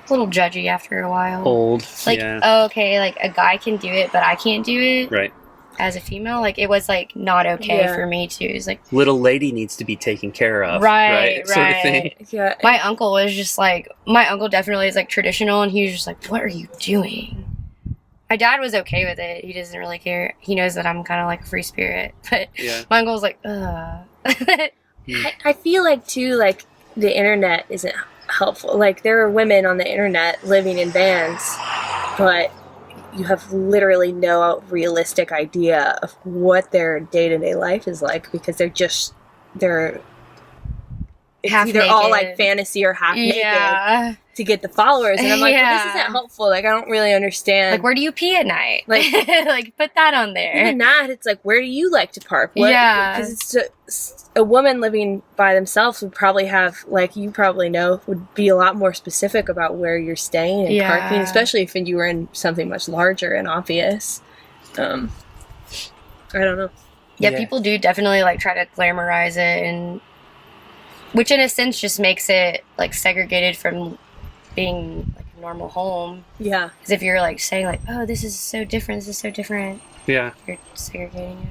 a little judgy after a while. Old, like, oh, okay, like, a guy can do it, but I can't do it. Right. As a female, like, it was, like, not okay for me to. It's like, little lady needs to be taken care of. Right. Sort of thing. Yeah. My uncle was just like, my uncle definitely is, like, traditional, and he was just like, what are you doing? My dad was okay with it. He doesn't really care. He knows that I'm kind of like a free spirit, but my uncle was like, ugh. I feel like, too, like, the internet isn't helpful. Like, there are women on the internet living in vans, but you have literally no realistic idea of what their day-to-day life is like because it's half either naked. all like fantasy or half naked to get the followers, and I'm like, well, this isn't helpful. Like, I don't really understand. Like, where do you pee at night? Like, like, put that on there. Even that, it's like, where do you like to park? Because it's a woman living by themselves would probably have, like, you probably know, would be a lot more specific about where you're staying and parking, especially if you were in something much larger and obvious. I don't know. Yeah, people do definitely, like, try to glamorize it, and which in a sense just makes it, like, segregated from being, like, a normal home. Yeah. Because if you're, like, saying, like, oh, this is so different, you're segregating it.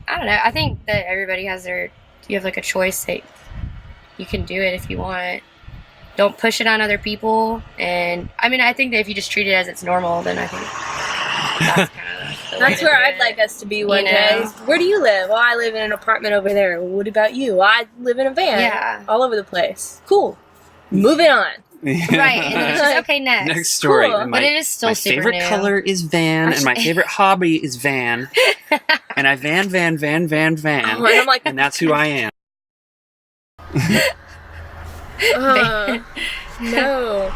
I don't know. I think that everybody has you have, like, a choice that you can do it if you want. Don't push it on other people. And, I mean, I think that if you just treat it as it's normal, then I think that's kind of that's where I'd like us to be one day. Where do you live? Well, I live in an apartment over there. Well, what about you? Well, I live in a van. Yeah. All over the place. Cool. Moving on. Right. And then it's just, okay, next. Next story. Cool. But it is still my super favorite new. color is van, and my favorite hobby is van. And I van. Oh, and I'm like, and that's who I am. No.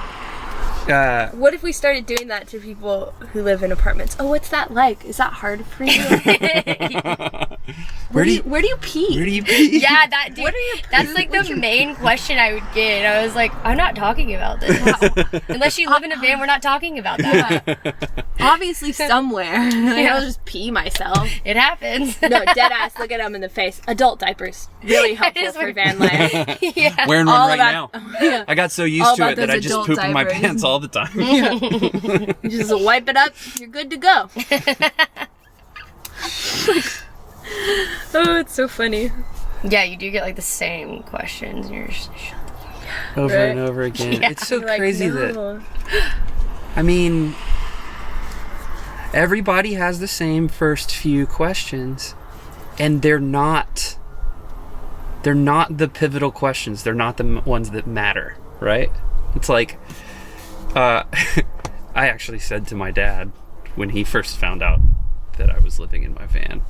What if we started doing that to people who live in apartments? Oh, what's that like? Is that hard for you? Where do you pee? Where do you pee? Yeah, that dude. What are you- That's like the main question I would get. I was like, I'm not talking about this. Unless you live in a van, we're not talking about that. Obviously somewhere. I'll just pee myself. It happens. No, dead ass. Look at them in the face. Adult diapers. Really helpful for van life. Yeah. Wearing one All right about- now. I got so used All to about it that those I just adult poop in my diapers. pants all the time. You just wipe it up. You're good to go. Oh, it's so funny. Yeah, you do get like the same questions. And you're just, Over Right. and over again. Yeah. It's so You're like, crazy no. that, I mean, everybody has the same first few questions, and they're not the pivotal questions. They're not the ones that matter, right? It's like, I actually said to my dad when he first found out that I was living in my van,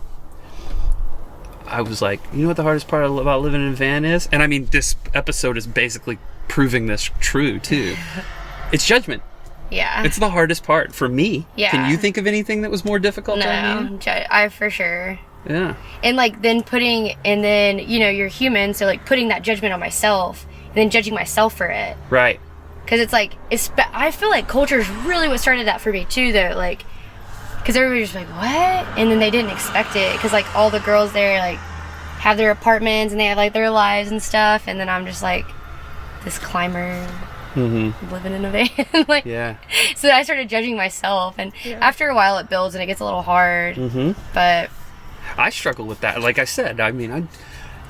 I was like, you know what the hardest part about living in a van is? And I mean, this episode is basically proving this true too. It's judgment. yeah. It's the hardest part for me. Yeah. Can you think of anything that was more difficult on you? I for sure. Yeah. And like then you're human, so like putting that judgment on myself and then judging myself for it. Right. Because it's like, I feel like culture is really what started that for me too, though. Like, because everybody's like, what? And then they didn't expect it. Because like all the girls there like have their apartments and they have like their lives and stuff. And then I'm just like this climber living in a van. Like, Yeah. so I started judging myself. And after a while it builds and it gets a little hard. But I struggle with that. Like I said, I mean,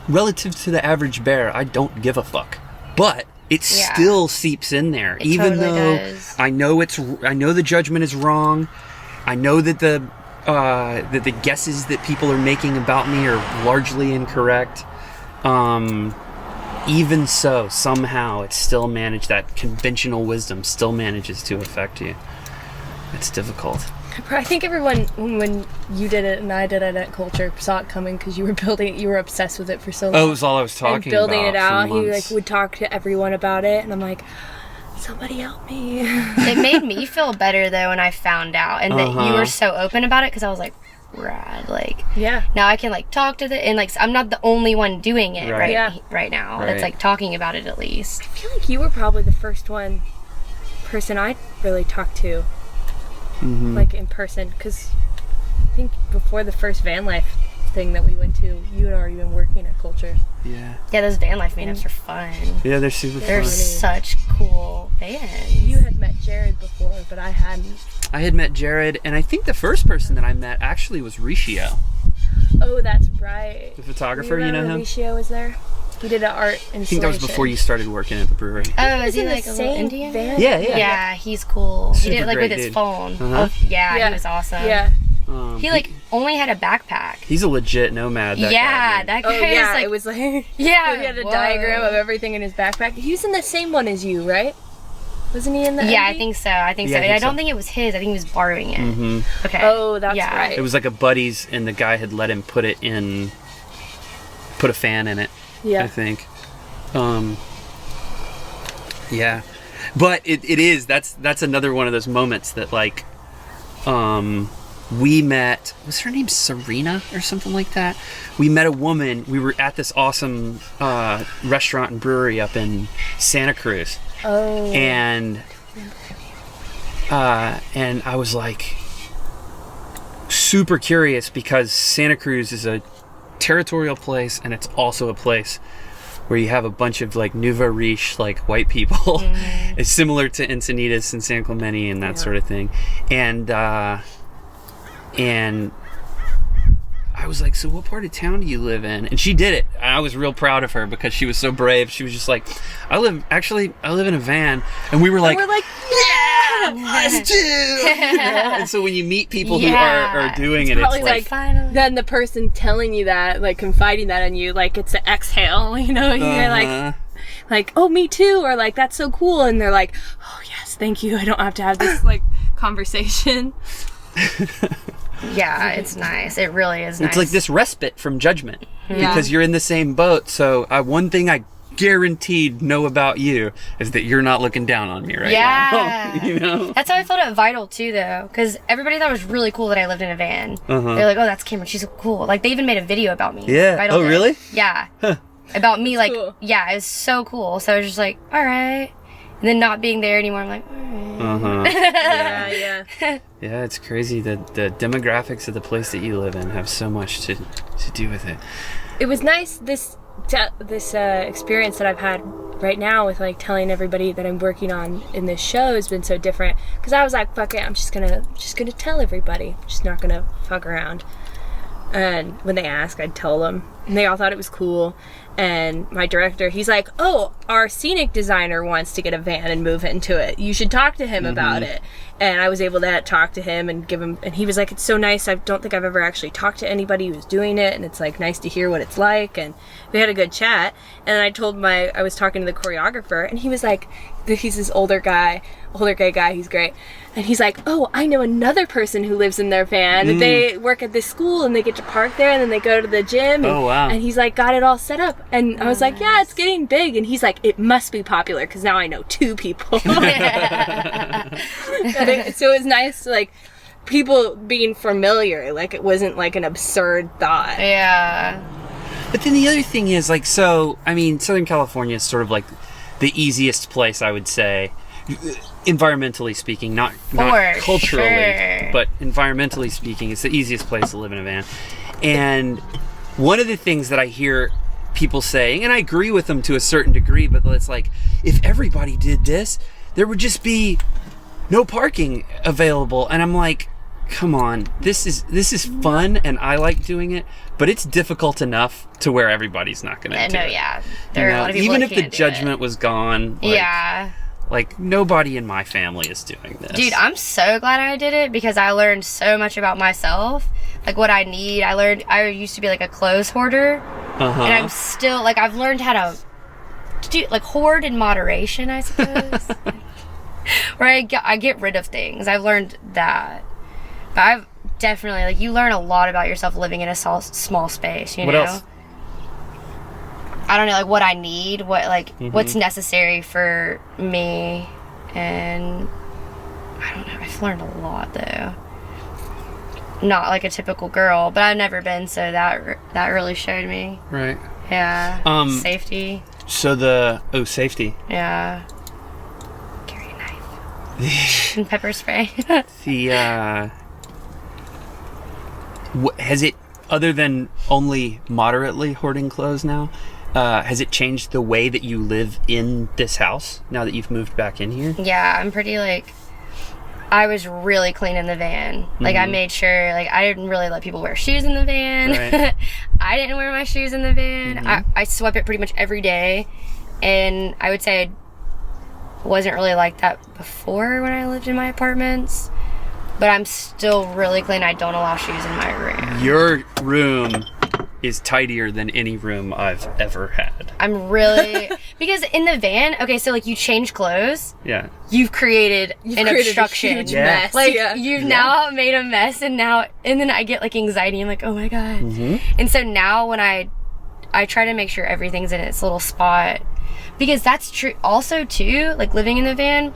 relative to the average bear, I don't give a fuck. But it still seeps in there, It even totally though does. I know the judgment is wrong. I know that the guesses that people are making about me are largely incorrect. Even so, somehow it's still managed. That conventional wisdom still manages to affect you. It's difficult. I think everyone, when you did it and I did it at Culture, saw it coming because you were building it. You were obsessed with it for so long. Oh, it was all I was talking about. And building it out, for he months. like would talk to everyone about it, and I'm like, somebody help me. it made me feel better though when I found out and that you were so open about it, because I was like, rad. Like, Yeah. now I can like talk to and like I'm not the only one doing it Right. right Yeah. right now. Right. That's like talking about it at least. I feel like you were probably the first person I really talked to, like in person, because I think before the first van life thing that we went to, you had already been working at Culture. Yeah. Yeah, those van life meetups are fun. Yeah, they're super They're fun. such cool vans. You had met Jared before, but I hadn't. I had met Jared, and I think the first person that I met actually was Rishio, Oh, that's right. the photographer. You know him? Rishio was there. He did an art installation. I think that was before you started working at the brewery. Oh, is he in the like a little same Indian? van? Yeah, Yeah, he's cool. He Super did it like with great his dude. phone. Uh-huh. Oh, yeah, he was awesome. Yeah. He like only had a backpack. He's a legit nomad. That Yeah, guy, dude. that Oh guy yeah, is like, it was like yeah. he had a whoa. diagram of everything in his backpack. He was in the same one as you, right? Wasn't he in the? Yeah, I Envy? think so. I think Yeah, so. I I think don't so. think it was his. I think he was borrowing it. Okay. Oh, that's Yeah. right. It was like a buddy's, and the guy had let him put a fan in it. Yeah. I think. Yeah, but it is that's another one of those moments that like, we met. Was her name Serena or something like that? We met a woman. We were at this awesome restaurant and brewery up in Santa Cruz. Oh. And I was like super curious because Santa Cruz is a territorial place, and it's also a place where you have a bunch of like nouveau riche, like white people. It's similar to Encinitas and San Clemente and that sort of thing. And I was like, so what part of town do you live in? And she did it. And I was real proud of her because she was so brave. She was just like, I live in a van. And we were like, we're like, us too. You know? And so when you meet people who are doing it, it's probably like, like finally. then the person telling you that, like confiding that in you, like it's an exhale, you know, you're like, oh, me too, or like that's so cool, and they're like, oh yes, thank you, I don't have to have this like conversation. Yeah, it's nice. It really is nice. it's like this respite from judgment because you're in the same boat. So one thing I guaranteed know about you is that you're not looking down on me right Yeah. now. You know? That's how I felt at Vital too, though, because everybody thought it was really cool that I lived in a van. They're like, "Oh, that's Kamryn. She's cool." Like they even made a video about me. Yeah. Vital Oh, did. really? Yeah. About me, like, cool. yeah, it was so cool. So I was just like, all right. And then not being there anymore, I'm like, all right. Yeah. Yeah, it's crazy that the demographics of the place that you live in have so much to do with it. It was nice this experience that I've had right now with like telling everybody that I'm working on in this show has been so different, because I was like, fuck it, I'm just gonna tell everybody, I'm just not gonna fuck around. And when they ask, I'd tell them, and they all thought it was cool. And my director, he's like, "Oh, our scenic designer wants to get a van and move into it. You should talk to him about it." And I was able to talk to him and give him, and he was like, "It's so nice. I don't think I've ever actually talked to anybody who's doing it, and it's like nice to hear what it's like." And we had a good chat. And I was talking to the choreographer, and he was like, he's this older gay guy, he's great. And he's like, "Oh, I know another person who lives in their van. They work at this school and they get to park there and then they go to the gym." And, oh, wow. And he's like, got it all set up. And I was like, "Yeah, it's getting big." And he's like, "It must be popular because now I know 2 people." So it was nice to like people being familiar. Like it wasn't like an absurd thought. Yeah. But then the other thing is, like, so, I mean, Southern California is sort of like the easiest place, I would say, environmentally speaking, not culturally, sure. but environmentally speaking, it's the easiest place to live in a van. And one of the things that I hear people saying, and I agree with them to a certain degree, but it's like, if everybody did this, there would just be no parking available. And I'm like, come on, this is fun and I like doing it, but it's difficult enough to where everybody's not going to do it. Yeah. There are a lot of people even that if the can't do judgment was gone. Like, yeah. Like, nobody in my family is doing this. Dude, I'm so glad I did it because I learned so much about myself. Like, what I need. I used to be, like, a clothes hoarder. And I'm still, like, I've learned how to do, like, hoard in moderation, I suppose. Where I get rid of things. I've learned that. But I've definitely, like, you learn a lot about yourself living in a small space, you know? What else? I don't know, like, what I need, what's necessary for me, and I don't know, I've learned a lot, though. Not like a typical girl, but I've never been, so that really showed me. Right. Yeah. Safety. So safety. Yeah. Carry a knife. And pepper spray. Has it, other than only moderately hoarding clothes now, has it changed the way that you live in this house now that you've moved back in here? Yeah, I'm pretty, like, I was really clean in the van. Like, I made sure, like, I didn't really let people wear shoes in the van. Right. I didn't wear my shoes in the van. I swept it pretty much every day. And I would say I wasn't really like that before when I lived in my apartments. But I'm still really clean. I don't allow shoes in my room. Your room is tidier than any room I've ever had. I'm really... because in the van, okay, so, like, you change clothes. Yeah. You've created an obstruction. A huge mess. Like, yeah. you've now made a mess, and then I get, like, anxiety. I'm like, oh, my God. And so now when I try to make sure everything's in its little spot. Because that's true. Also, too, like, living in the van...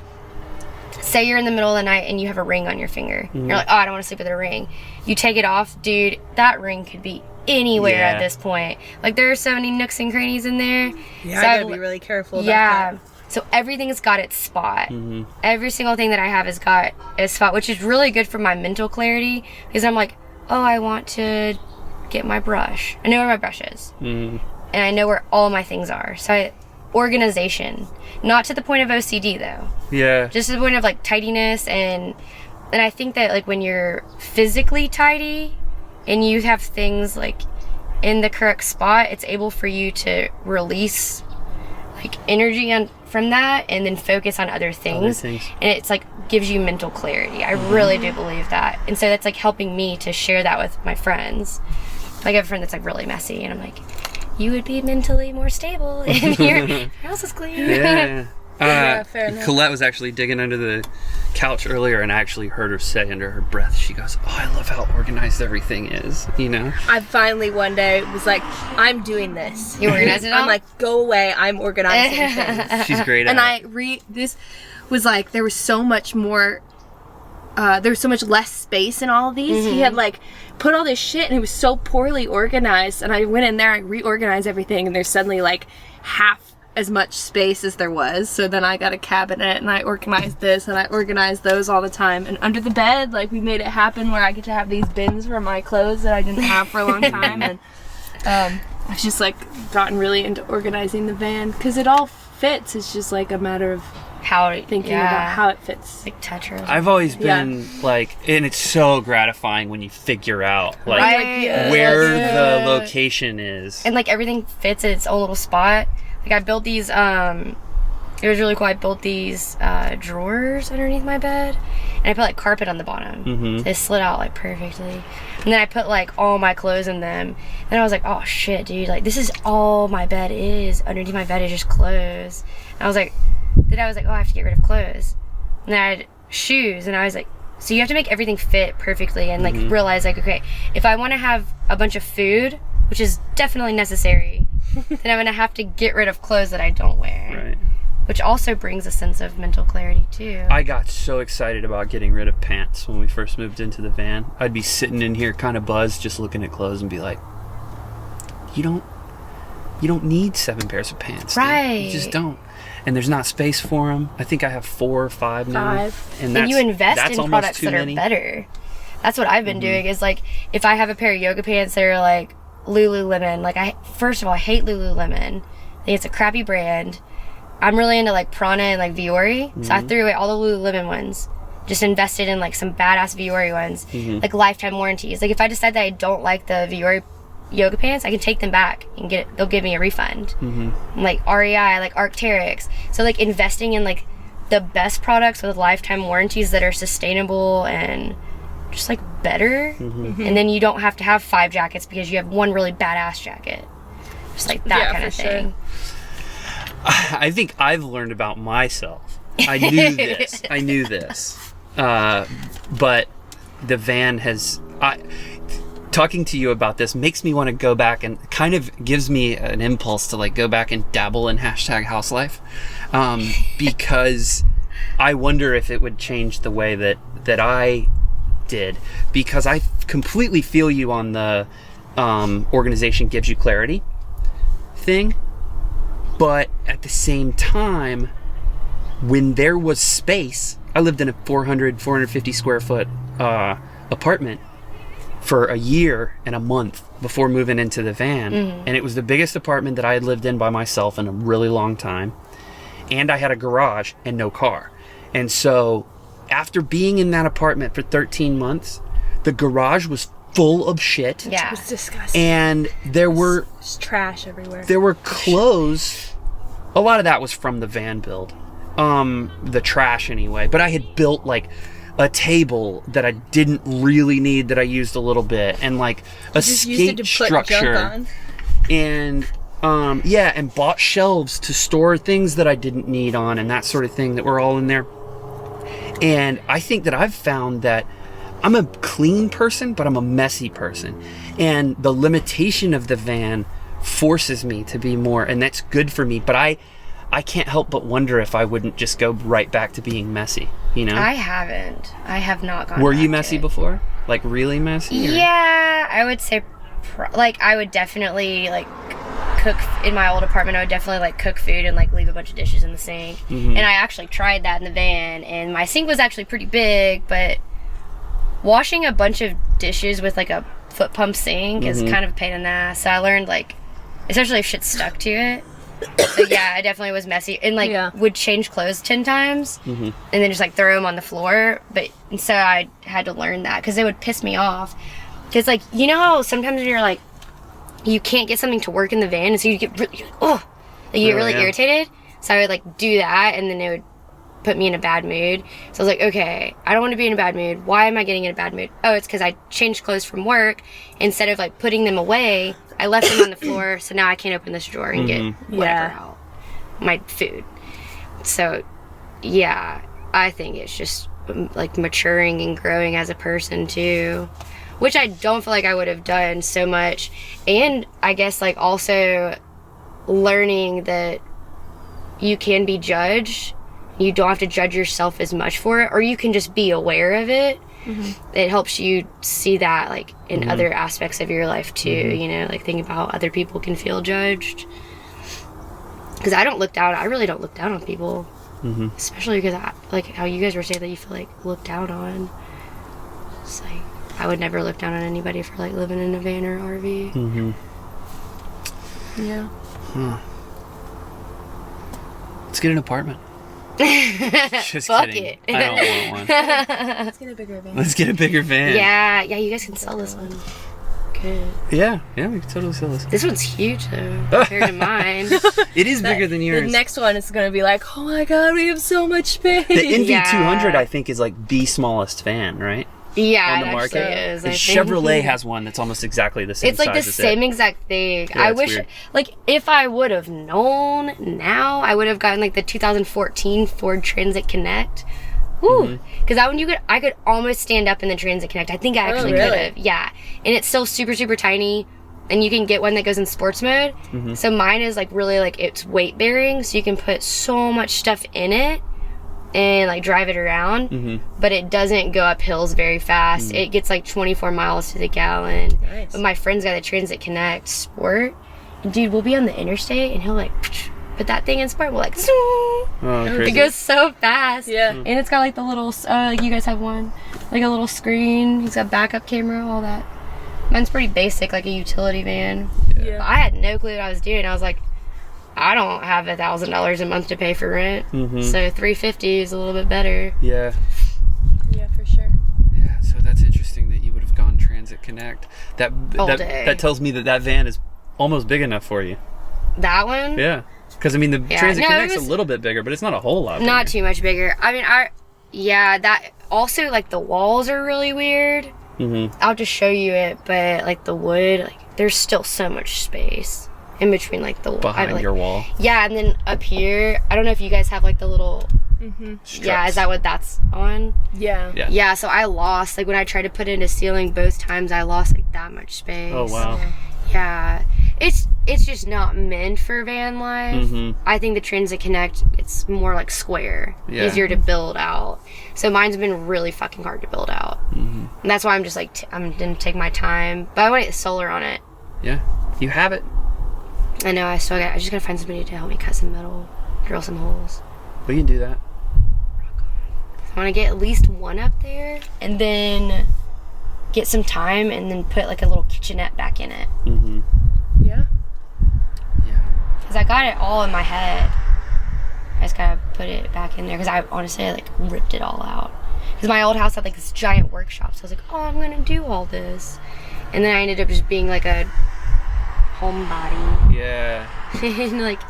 Say you're in the middle of the night and you have a ring on your finger. You're like, oh, I don't want to sleep with a ring. You take it off, dude, that ring could be anywhere at this point. Like, there are so many nooks and crannies in there. Yeah, so I gotta be really careful about that. So everything's got its spot. Every single thing that I have has got a spot, which is really good for my mental clarity. Because I'm like, oh, I want to get my brush. I know where my brush is. And I know where all my things are. So organization. Not to the point of OCD, though. Yeah. Just to the point of, like, tidiness. And I think that, like, when you're physically tidy and you have things, like, in the correct spot, it's able for you to release, like, energy from that and then focus on other things. And it's, like, gives you mental clarity. I really do believe that. And so that's, like, helping me to share that with my friends. Like, I have a friend that's, like, really messy, and I'm like, you would be mentally more stable if your house is clean. Yeah. Yeah, fair enough. Colette was actually digging under the couch earlier, and I actually heard her say under her breath, she goes, "Oh, I love how organized everything is," you know? I finally one day was like, I'm doing this. You organize it all? I'm like, go away, I'm organizing things. She's great at And it. this was like, there was so much more, there was so much less space in all of these. He had like put all this shit and it was so poorly organized, and I went in there and reorganized everything, and there's suddenly like half as much space as there was. So then I got a cabinet and I organized this and I organized those all the time. And under the bed, like, we made it happen where I get to have these bins for my clothes that I didn't have for a long time. And I've just like gotten really into organizing the van because it all fits. It's just like a matter of thinking about how it fits. Like Tetris. I've always been like, and it's so gratifying when you figure out like where the location is. And like everything fits in its own little spot. Like I built these, it was really cool. I built these drawers underneath my bed, and I put like carpet on the bottom. So they slid out like perfectly. And then I put like all my clothes in them. And I was like, oh shit, dude, like this is all my bed is. Underneath my bed is just clothes. And I was like, oh, I have to get rid of clothes. And then I had shoes, and I was like, so you have to make everything fit perfectly, and like realize like, okay, if I want to have a bunch of food, which is definitely necessary, then I'm gonna have to get rid of clothes that I don't wear. Right. Which also brings a sense of mental clarity too. I got so excited about getting rid of pants when we first moved into the van. I'd be sitting in here kind of buzzed just looking at clothes and be like, you don't need 7 pairs of pants. Right. Dude. You just don't. And there's not space for them. I think I have 4 or 5 now. And you invest in products that are better. That's what I've been doing, is like, if I have a pair of yoga pants that are like Lululemon, like first of all, I hate Lululemon. I think it's a crappy brand. I'm really into like Prana and like Viore, so I threw away all the Lululemon ones, just invested in like some badass Viore ones, like lifetime warranties. Like if I decide that I don't like the Viore yoga pants, I can take them back and they'll give me a refund. Like REI, like Arc'teryx. So like investing in like the best products with lifetime warranties that are sustainable and just like better, and then you don't have to have 5 jackets because you have one really badass jacket, just like that kind of thing. Sure. I think I've learned about myself. I knew this, but the van has. Talking to you about this makes me want to go back, and kind of gives me an impulse to like go back and dabble in #house life, because I wonder if it would change the way that I did, because I completely feel you on the organization gives you clarity thing, but at the same time, when there was space, I lived in a 450 square foot apartment for a year and a month before moving into the van, and it was the biggest apartment that I had lived in by myself in a really long time, and I had a garage and no car. And so after being in that apartment for 13 months, the garage was full of shit. Yeah. It was disgusting. And there were just trash everywhere. There were clothes. A lot of that was from the van build. The trash anyway. But I had built like a table that I didn't really need that I used a little bit, and like a skate structure. And and bought shelves to store things that I didn't need on and that sort of thing that were all in there. And I think that I've found that I'm a clean person, but I'm a messy person. And the limitation of the van forces me to be more, and that's good for me. But I can't help but wonder if I wouldn't just go right back to being messy, you know? I haven't. I have not gone Were back you to messy it. before? Like really messy? Or? Yeah, I would say, I would definitely like cook in my old apartment. I would definitely like cook food and like leave a bunch of dishes in the sink. And I actually tried that in the van, and my sink was actually pretty big, but washing a bunch of dishes with like a foot pump sink is kind of a pain in the ass. So I learned, like, especially if shit stuck to it. So yeah, I definitely was messy, and like would change clothes 10 times and then just like throw them on the floor. And so I had to learn that, because it would piss me off. Because like, you know how sometimes you're like, you can't get something to work in the van, and so you get really irritated. So I would like do that, and then it would put me in a bad mood. So I was like, okay, I don't want to be in a bad mood. Why am I getting in a bad mood? Oh, it's because I changed clothes from work. Instead of like putting them away, I left them on the floor, so now I can't open this drawer and get whatever out, my food. So, yeah, I think it's just like maturing and growing as a person too, which I don't feel like I would have done so much. And I guess like also learning that you can be judged. You don't have to judge yourself as much for it, or you can just be aware of it. It helps you see that like in other aspects of your life too, you know, like thinking about how other people can feel judged. Because I really don't look down on people. Especially because like how you guys were saying that you feel like looked down on. It's like I would never look down on anybody for like living in a van or RV. Yeah. Let's get an apartment. Just Fuck kidding. it. I don't want one. Let's get a bigger van. Let's get a bigger van. Yeah, you guys can sell this one. Good. Yeah, we can totally sell this. This one's huge though, compared to mine. It is bigger than yours. The next one is going to be like, oh my god, we have so much space. The NV200, Yeah. I think, is like the smallest van, right? Yeah, On the it market. actually is. I think. Chevrolet has one that's almost exactly the same It's like size the as same it. exact thing. Yeah, I it's wish, weird. like, if I would have known now, I would have gotten like the 2014 Ford Transit Connect. Woo! Because that one I could almost stand up in the Transit Connect. I think I actually really? could have. Yeah, and it's still super super tiny, and you can get one that goes in sports mode. So mine is like really like it's weight bearing, so you can put so much stuff in it and like drive it around, but it doesn't go up hills very fast. It gets like 24 miles to the gallon. Nice. But my friend's got the Transit Connect Sport. And dude, we'll be on the interstate and he'll like put that thing in sport. We're like, zoom. Oh, It crazy. goes so fast. Yeah. And it's got like the little, you guys have one, like a little screen. He's got backup camera, all that. Mine's pretty basic, like a utility van. Yeah. But I had no clue what I was doing. I was like, I don't have $1,000 a month to pay for rent, so $350 is a little bit better. Yeah. Yeah, for sure. Yeah, so that's interesting that you would have gone Transit Connect. That day. that tells me that van is almost big enough for you. That one, Yeah. Because, I mean, the Transit No, it Connect's was- a little bit bigger, but it's not a whole lot not bigger. too much bigger. I mean, that also like the walls are really weird. I'll just show you it, but like the wood, like there's still so much space in between like the Behind like, your wall. Yeah, and then up here, I don't know if you guys have like the little. Yeah, Struts. is that what that's on? Yeah. Yeah. Yeah, so I lost like when I tried to put it in a ceiling both times, I lost like that much space. Oh, wow. Yeah, it's just not meant for van life. I think the Transit Connect, it's more like square, Yeah. easier to build out. So mine's been really fucking hard to build out, and that's why I'm just like I'm gonna take my time. But I want to get solar on it. Yeah. You have it. I know I just gotta find somebody to help me cut some metal, drill some holes. We can do that. I want to get at least one up there, and then get some time, and then put like a little kitchenette back in it. Yeah. Yeah. Because I got it all in my head. I just gotta put it back in there. Because I honestly like ripped it all out. Because my old house had like this giant workshop. So I was like, oh, I'm gonna do all this. And then I ended up just being like a homebody. Yeah. And like,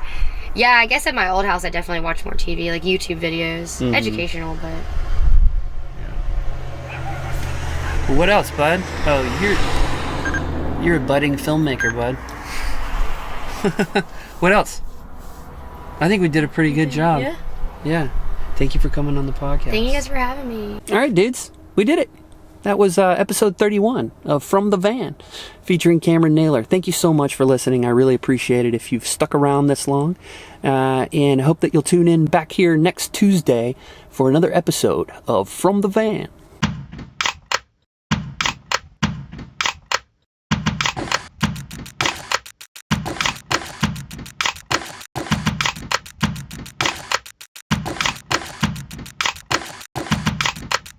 yeah, I guess at my old house I definitely watched more TV, like YouTube videos. Educational, but. Well, what else, bud? Oh, you're a budding filmmaker, bud. What else? I think we did a pretty good job. Yeah. Yeah. Thank you for coming on the podcast. Thank you guys for having me. All right, dudes. We did it. That was episode 31 of From the Van, featuring Kamryn Naylor. Thank you so much for listening. I really appreciate it if you've stuck around this long. And hope that you'll tune in back here next Tuesday for another episode of From the Van.